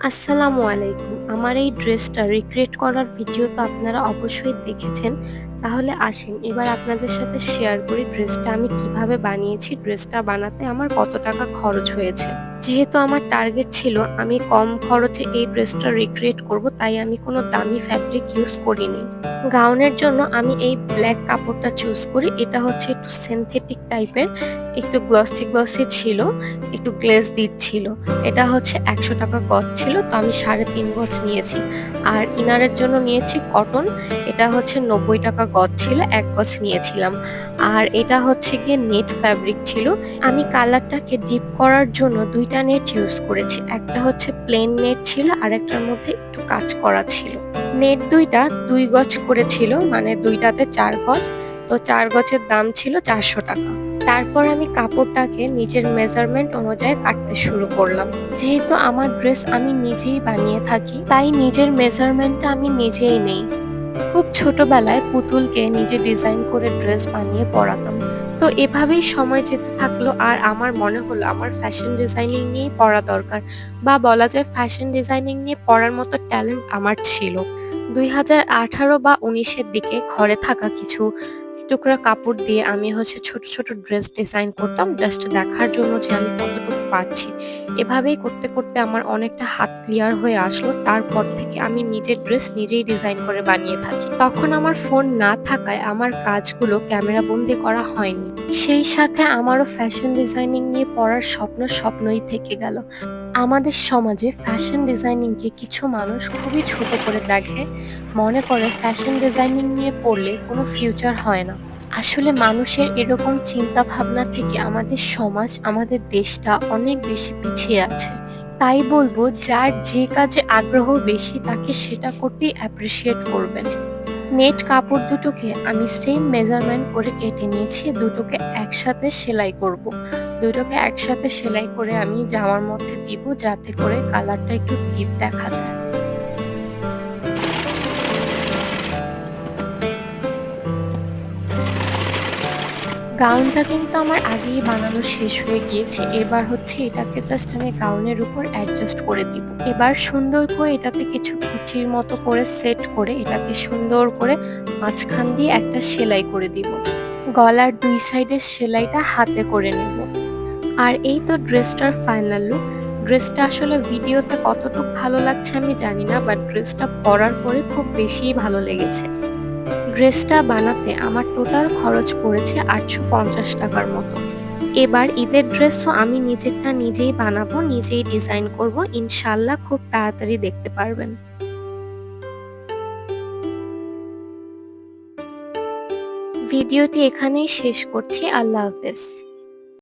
আসসালামু আলাইকুম। আমার এই ড্রেসটা রিক্রিয়েট করার ভিডিও তো আপনারা অবশ্যই দেখেছেন। তাহলে আসেন এবার আপনাদের সাথে শেয়ার করি ড্রেসটা আমি কিভাবে বানিয়েছি, ড্রেসটা বানাতে আমার কত টাকা খরচ হয়েছে। যেহেতু আমার টার্গেট ছিল আমি কম খরচে এই ড্রেসটা রিক্রিয়েট করব, তাই আমি কোনো দামি ফ্যাব্রিক ইউজ করিনি। গাউনের জন্য আমি এই ব্ল্যাক কাপড়টা চুজ করি। এটা হচ্ছে একটু সিনথেটিক টাইপের, একটু গ্লসি গ্লসি ছিল, একটু গ্লেজ দিচ্ছিল। এটা হচ্ছে ৳১০০ গজ ছিল, তো আমি ৩.৫ গজ নিয়েছি। আর ইনারের জন্য নিয়েছি কটন, এটা হচ্ছে ৳৯০ গজ ছিল, ১ গজ নিয়েছিলাম। আর এটা হচ্ছে গিয়ে নেট ফ্যাব্রিক ছিল। আমি কালারটাকে ডিপ করার জন্য ২ টা নেট ইউজ করেছি। একটা হচ্ছে প্লেন নেট ছিল, আরেকটার মধ্যে একটু কাজ করা ছিল। নেট ২ টা ২ গজ করে ছিল, মানে ২ টাতে ৪ গজ। তো ৪ গজের দাম ছিল ৳৪০০। তারপর আমি কাপড়টাকে নিজের মেজারমেন্ট অনুযায়ী কাটতে শুরু করলাম। যেহেতু আমার ড্রেস আমি নিজেই বানিয়ে থাকি, তাই নিজের মেজারমেন্টটা আমি নিজেই নেই। খুব ছোটবেলায় পুতুলকে নিজে ডিজাইন করে ড্রেস বানিয়ে পরাতাম। তো এভাবেই সময় যেতে থাকলো, আর আমার মনে হলো আমার ফ্যাশন ডিজাইনিং নিয়েই পড়া দরকার, বা বলা যায় ফ্যাশন ডিজাইনিং নিয়ে পড়ার মতো ট্যালেন্ট আমার ছিল। ২০১৮ বা ১৯ এর দিকে ঘরে থাকা কিছু টুকরা কাপড় দিয়ে আমি হচ্ছে ছোট, ছোট ড্রেস ডিজাইন করতাম জাস্ট দেখার জন্য যে আমি কতটুকু পারছি। এভাবেই করতে, করতে আমার অনেকটা হাত ক্লিয়ার হয়ে আসলো। তারপর থেকে আমি নিজের ড্রেস নিজেই ডিজাইন করে বানিয়ে থাকি। তখন আমার ফোন না থাকায় আমার কাজগুলো ক্যামেরাবন্দি করা হয়নি। সেই সাথে আমারও ফ্যাশন ডিজাইনিং নিয়ে পড়ার স্বপ্ন স্বপ্নই থেকে গেল। আমাদের সমাজে ফ্যাশন ডিজাইনিংকে কিছু মানুষ খুবই ছোট করে দেখে, মনে করে ফ্যাশন ডিজাইনিং নিয়ে পড়লে কোনো ফিউচার হয় না। আসলে মানুষের এরকম চিন্তা ভাবনা থেকে আমাদের সমাজ, আমাদের দেশটা অনেক বেশি পিছিয়ে আছে। তাই বলবো, যার যে কাজে আগ্রহ বেশি তাকে সেটা করতেই অ্যাপ্রিসিয়েট করবেন। নেট কাপড় দুটোকে আমি সেম মেজারমেন্ট করে কেটে নিয়েছি, দুটোকে একসাথে সেলাই করব। দুটোকে একসাথে সেলাই করে আমি জামার মধ্যে দিব, যাতে করে কালারটা একটু ডিপ দেখা যায়। গাউনটা কিন্তু আমার আগেই বানানো শেষ হয়ে গিয়েছে। এবার হচ্ছে এটাকে জাস্ট আমি গাউনের উপর অ্যাডজাস্ট করে দিব। এবার সুন্দর করে এটাতে কিছু কুচির মতো করে সেট করে এটাকে সুন্দর করে মাঝখান দিয়ে একটা সেলাই করে দিব। গলার ২ সাইডের সেলাইটা হাতে করে নেব। আর এই তো ড্রেসটার ফাইনাল লুক। ড্রেসটা আসলে ভিডিওতে কতটুক ভালো লাগছে আমি জানি না, বাট ড্রেসটা পরার পরে খুব বেশিই ভালো লেগেছে। ড্রেসটা বানাতে আমার টোটাল খরচ পড়েছে ৳৮৫০ মতো। এবার ঈদের ড্রেসও আমি নিজেরটা নিজেই বানাবো, নিজেই ডিজাইন করব। ইনশাআল্লাহ খুব তাড়াতাড়ি দেখতে পারবেন। ভিডিওটি এখানেই শেষ করছি। আল্লাহ হাফেজ।